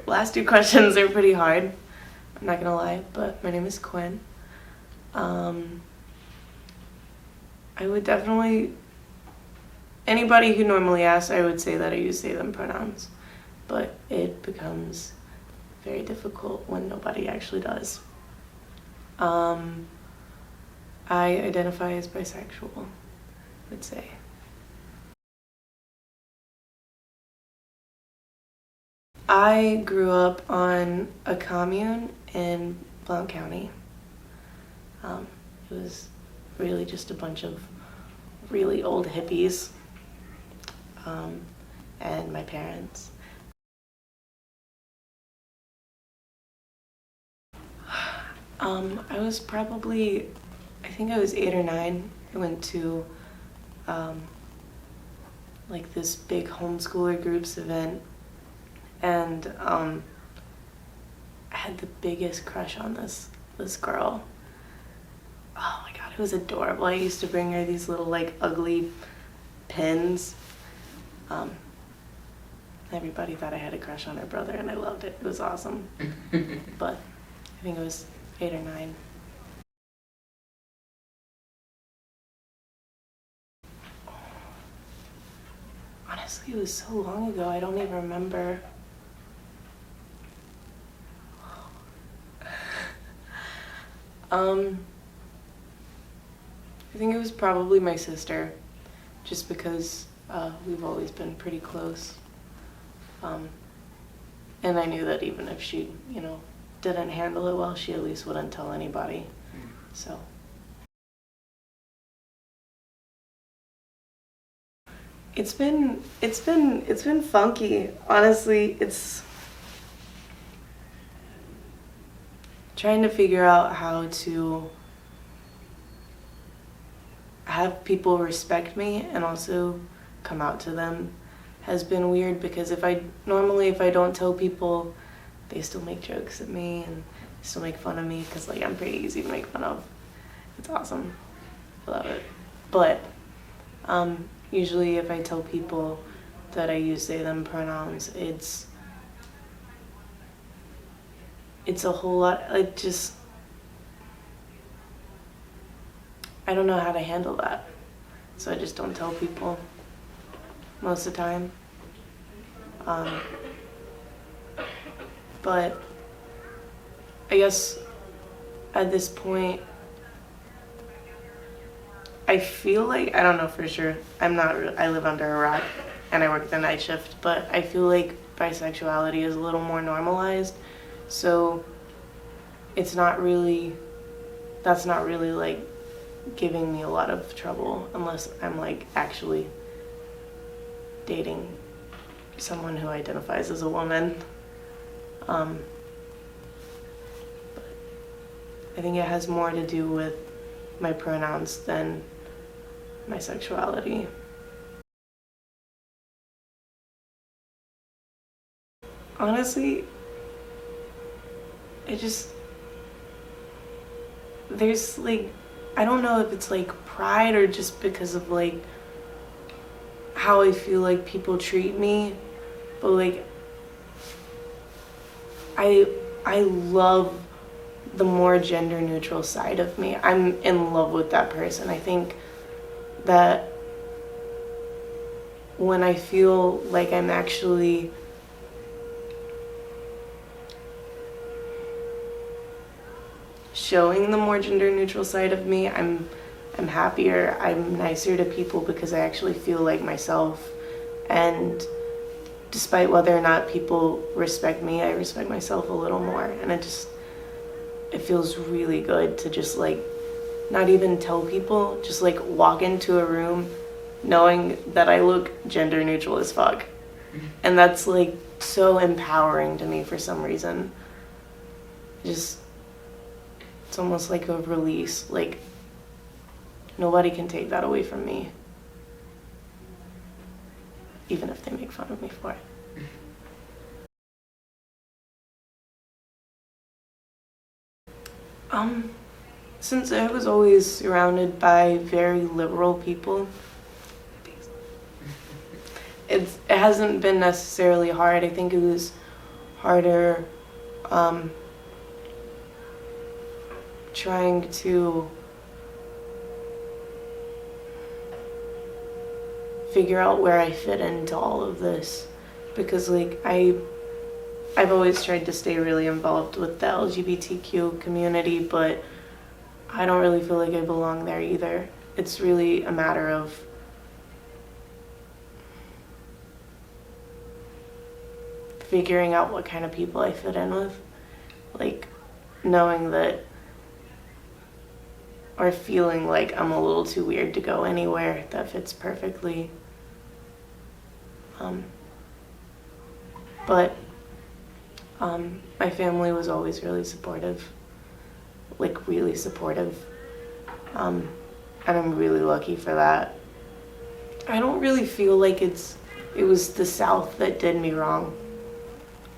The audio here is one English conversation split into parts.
last two questions are pretty hard. I'm not gonna lie, but my name is Quinn. I would definitely, anybody who normally asks, I would say that I use they, them pronouns, but it becomes very difficult when nobody actually does. I identify as bisexual, I would say. I grew up on a commune in Blount County. It was really just a bunch of really old hippies, and my parents. I was probably, I think I was 8 or 9. I went to like this big homeschooler groups event, and I had the biggest crush on this girl. Oh my god, it was adorable. I used to bring her these little like ugly pins. Everybody thought I had a crush on her brother, and I loved it. It was awesome. But I think it was 8 or 9. Honestly, it was so long ago, I don't even remember. I think it was probably my sister, just because we've always been pretty close. And I knew that even if she, didn't handle it well, she at least wouldn't tell anybody. So. It's been funky, honestly. It's trying to figure out how to have people respect me and also come out to them has been weird, because if I don't tell people, they still make jokes at me and still make fun of me, because like I'm pretty easy to make fun of. It's awesome. I love it. But usually if I tell people that I use they, them pronouns, it's a whole lot, like, just, I don't know how to handle that. So I just don't tell people most of the time. But I guess at this point, I feel like, I don't know for sure, I live under a rock and I work the night shift, but I feel like bisexuality is a little more normalized. So that's not really like giving me a lot of trouble, unless I'm like actually dating someone who identifies as a woman. But I think it has more to do with my pronouns than my sexuality. Honestly, there's like, I don't know if it's like pride or just because of like how I feel like people treat me, but like I love the more gender neutral side of me. I'm in love with that person. I think that when I feel like I'm actually showing the more gender neutral side of me, I'm happier, I'm nicer to people, because I actually feel like myself. And despite whether or not people respect me, I respect myself a little more. And it feels really good to just like not even tell people, just like walk into a room knowing that I look gender neutral as fuck. And that's like so empowering to me for some reason. It's almost like a release. Like nobody can take that away from me, even if they make fun of me for it. Since I was always surrounded by very liberal people, it hasn't been necessarily hard. I think it was harder trying to figure out where I fit into all of this, because like I've always tried to stay really involved with the LGBTQ community, but I don't really feel like I belong there either. It's really a matter of figuring out what kind of people I fit in with, like knowing that, or feeling like I'm a little too weird to go anywhere that fits perfectly. But my family was always really supportive, like really supportive, and I'm really lucky for that. I don't really feel like it was the South that did me wrong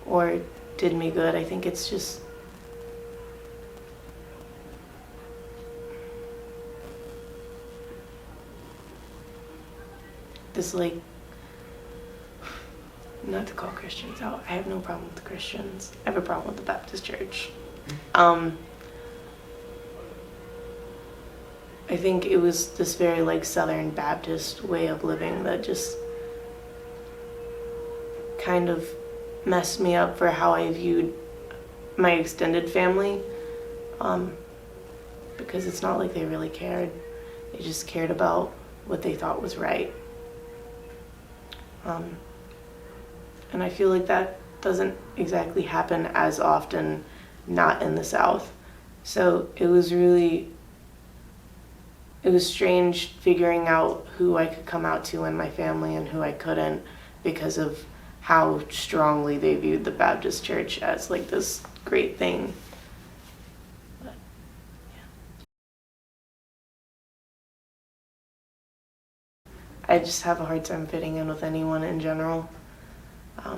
or did me good. I think it's just this, like, not to call Christians out, I have no problem with the Christians. I have a problem with the Baptist church. I think it was this very like Southern Baptist way of living that just kind of messed me up for how I viewed my extended family, because it's not like they really cared. They just cared about what they thought was right. And I feel like that doesn't exactly happen as often, not in the South. So it was strange figuring out who I could come out to in my family and who I couldn't, because of how strongly they viewed the Baptist church as like this great thing. But, yeah. I just have a hard time fitting in with anyone in general. I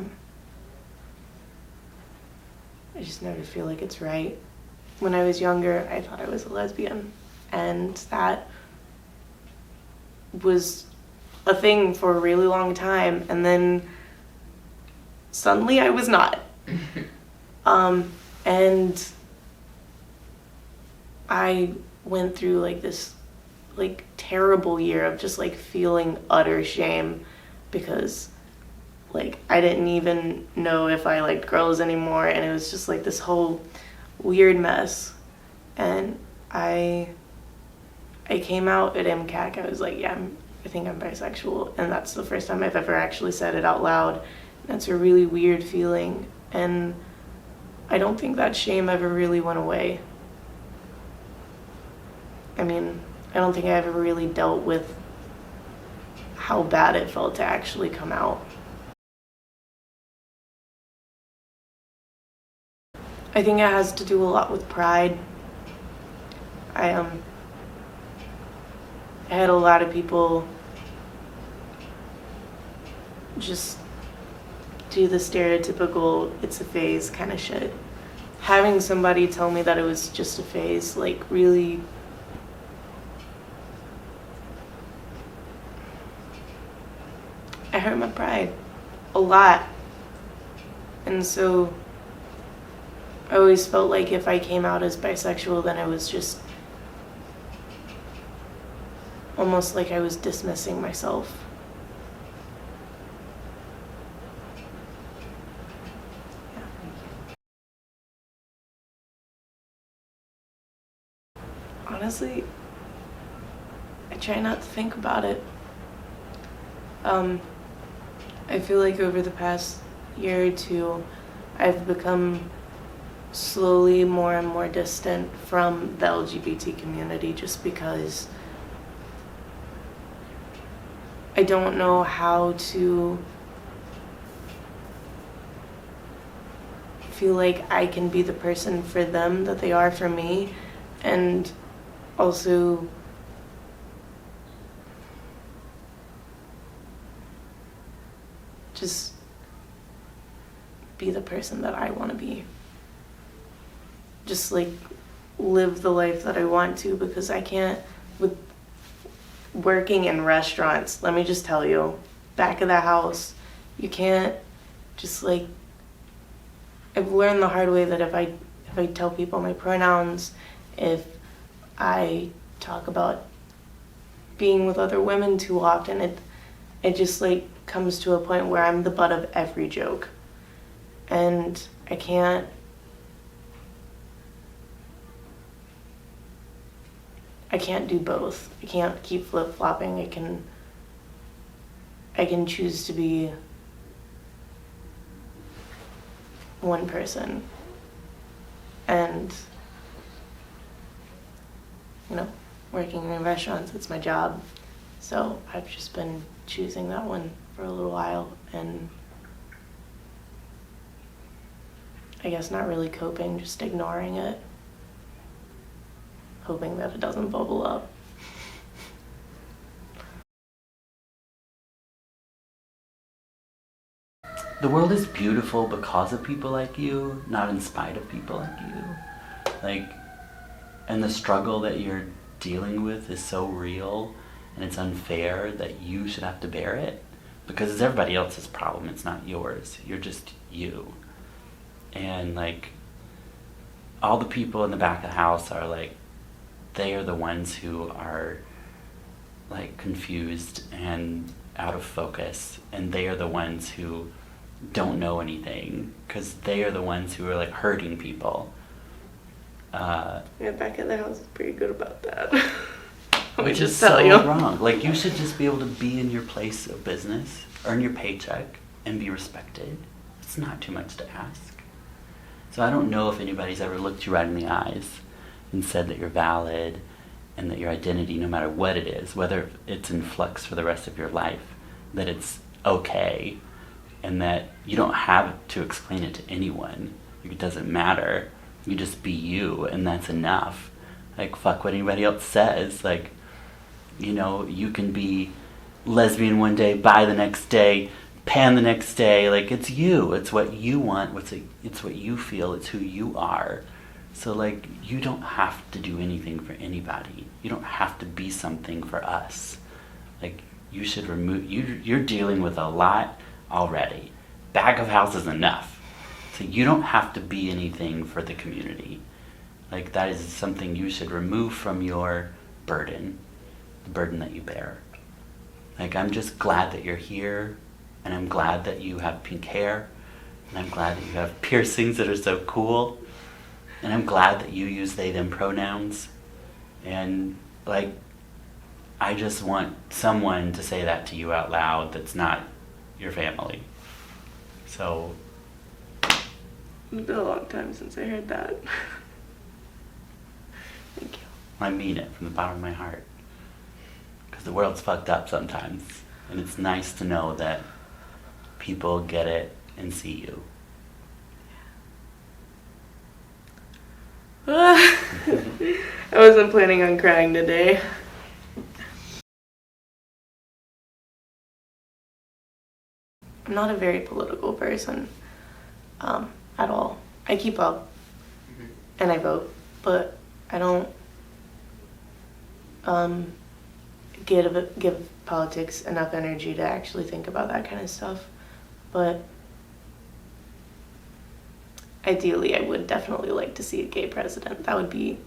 just never feel like it's right. When I was younger, I thought I was a lesbian, and that was a thing for a really long time, and then suddenly I was not. And I went through like this like terrible year of just like feeling utter shame, because like I didn't even know if I liked girls anymore, and it was just like this whole weird mess. And I came out at MCAC. I was like, yeah, I think I'm bisexual, and that's the first time I've ever actually said it out loud. That's a really weird feeling, and I don't think that shame ever really went away. I mean, I don't think I ever really dealt with how bad it felt to actually come out. I think it has to do a lot with pride. I had a lot of people just do the stereotypical it's a phase kind of shit. Having somebody tell me that it was just a phase, like, really I hurt my pride a lot. And so I always felt like if I came out as bisexual, then it was just almost like I was dismissing myself. Yeah. Honestly, I try not to think about it. I feel like over the past year or two, I've become slowly more and more distant from the LGBT community, just because I don't know how to feel like I can be the person for them that they are for me, and also just be the person that I want to be. Just like live the life that I want to, because I can't, with working in restaurants, let me just tell you, back of the house, you can't just like I've learned the hard way that if I tell people my pronouns, if I talk about being with other women too often, it just like comes to a point where I'm the butt of every joke. And I can't do both. I can't keep flip-flopping. I can choose to be one person. And, you know, working in restaurants, it's my job. So I've just been choosing that one for a little while, and I guess not really coping, just ignoring it, hoping that it doesn't bubble up. The world is beautiful because of people like you, not in spite of people like you. Like, and the struggle that you're dealing with is so real, and it's unfair that you should have to bear it, because it's everybody else's problem, it's not yours. You're just you. And like, all the people in the back of the house are like, they are the ones who are like confused and out of focus, and they are the ones who don't know anything, because they are the ones who are like hurting people. Yeah, back at the house is pretty good about that. Which is so wrong. Like, you should just be able to be in your place of business, earn your paycheck, and be respected. It's not too much to ask. So I don't know if anybody's ever looked you right in the eyes and said that you're valid and that your identity, no matter what it is, whether it's in flux for the rest of your life, that it's okay, and that you don't have to explain it to anyone. It doesn't matter. You just be you, and that's enough. Like, fuck what anybody else says. Like, you know, you can be lesbian one day, bi the next day, pan the next day. Like, it's you. It's what you want. It's what you feel. It's who you are. So, like, you don't have to do anything for anybody. You don't have to be something for us. Like, you should remove... You're dealing with a lot already. Back of house is enough. So you don't have to be anything for the community. Like, that is something you should remove from your burden, the burden that you bear. Like, I'm just glad that you're here, and I'm glad that you have pink hair, and I'm glad that you have piercings that are so cool, and I'm glad that you use they, them pronouns. And, like, I just want someone to say that to you out loud that's not your family. So... It's been a long time since I heard that. Thank you. I mean it from the bottom of my heart. Because the world's fucked up sometimes. And it's nice to know that people get it and see you. I wasn't planning on crying today. I'm not a very political person. At all. I keep up, and I vote, but I don't give politics enough energy to actually think about that kind of stuff. But ideally, I would definitely like to see a gay president. That would be,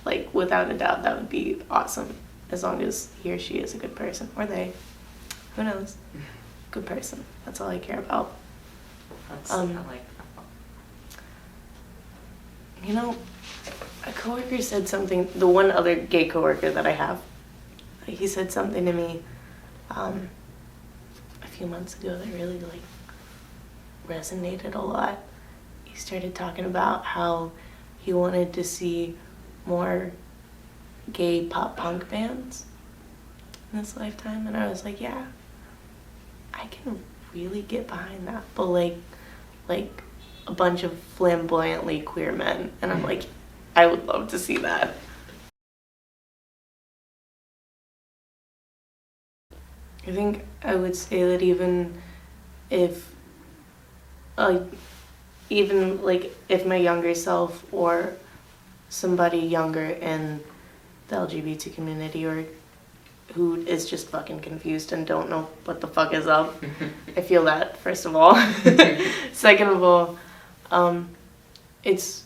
like, without a doubt, that would be awesome, as long as he or she is a good person, or they. Who knows? Good person. That's all I care about. I like that. You know, a coworker said something, the one other gay coworker that I have, he said something to me a few months ago that really, like, resonated a lot. He started talking about how he wanted to see more gay pop punk bands in this lifetime, and I was like, yeah, I can really get behind that, but like a bunch of flamboyantly queer men, and I'm like, I would love to see that. I think I would say that even if my younger self or somebody younger in the LGBT community or who is just fucking confused and don't know what the fuck is up. I feel that, first of all. Second of all, it's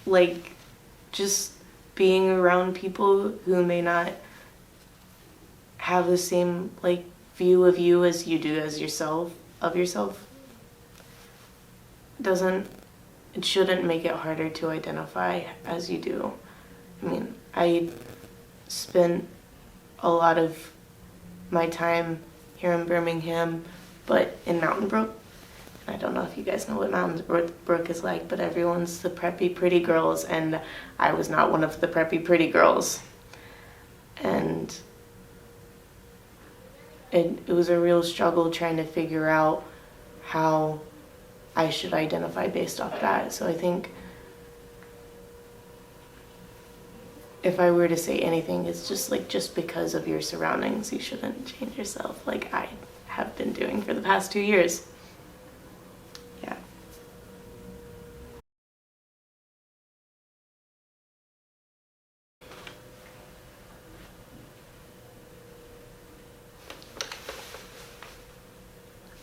like just being around people who may not have the same like view of you as you do as yourself, of yourself, it shouldn't make it harder to identify as you do. I mean, I spent a lot of my time here in Birmingham, but in Mountain Brook. I don't know if you guys know what Mountain Brook is like, but everyone's the preppy pretty girls, and I was not one of the preppy pretty girls. And it was a real struggle trying to figure out how I should identify based off that. So I think if I were to say anything, it's just like, just because of your surroundings, you shouldn't change yourself like I have been doing for the past 2 years. Yeah.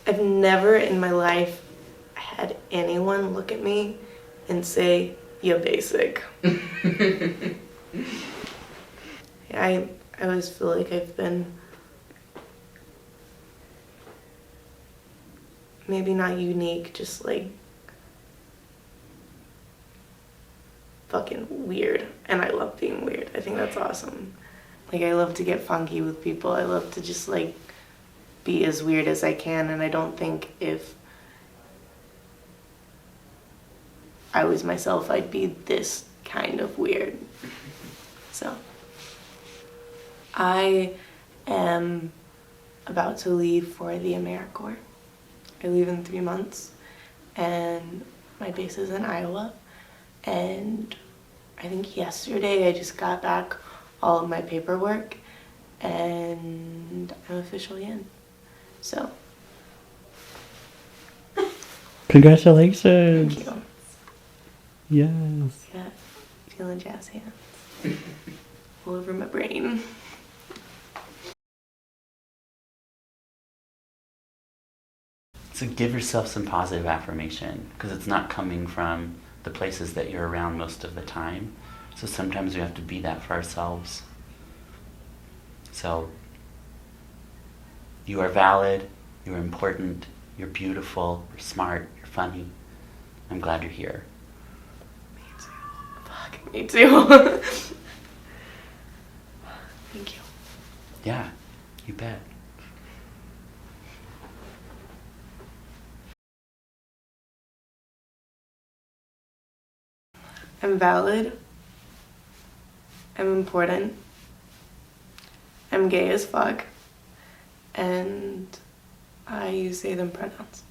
I've never in my life had anyone look at me and say, "You're basic." I always feel like I've been maybe not unique, just like fucking weird. And I love being weird. I think that's awesome. Like, I love to get funky with people. I love to just like be as weird as I can, and I don't think if I was myself, I'd be this kind of weird. So, I am about to leave for the AmeriCorps. I leave in 3 months, and my base is in Iowa, and I think yesterday I just got back all of my paperwork, and I'm officially in. So, congratulations. thank you. Yes. Got feeling jazz hands all over my brain. So give yourself some positive affirmation, because it's not coming from the places that you're around most of the time. So sometimes we have to be that for ourselves. So you are valid, you're important, you're beautiful, you're smart, you're funny. I'm glad you're here. Fuck, me too. Thank you. Yeah, you bet. I'm valid. I'm important. I'm gay as fuck. And I use they, them pronouns.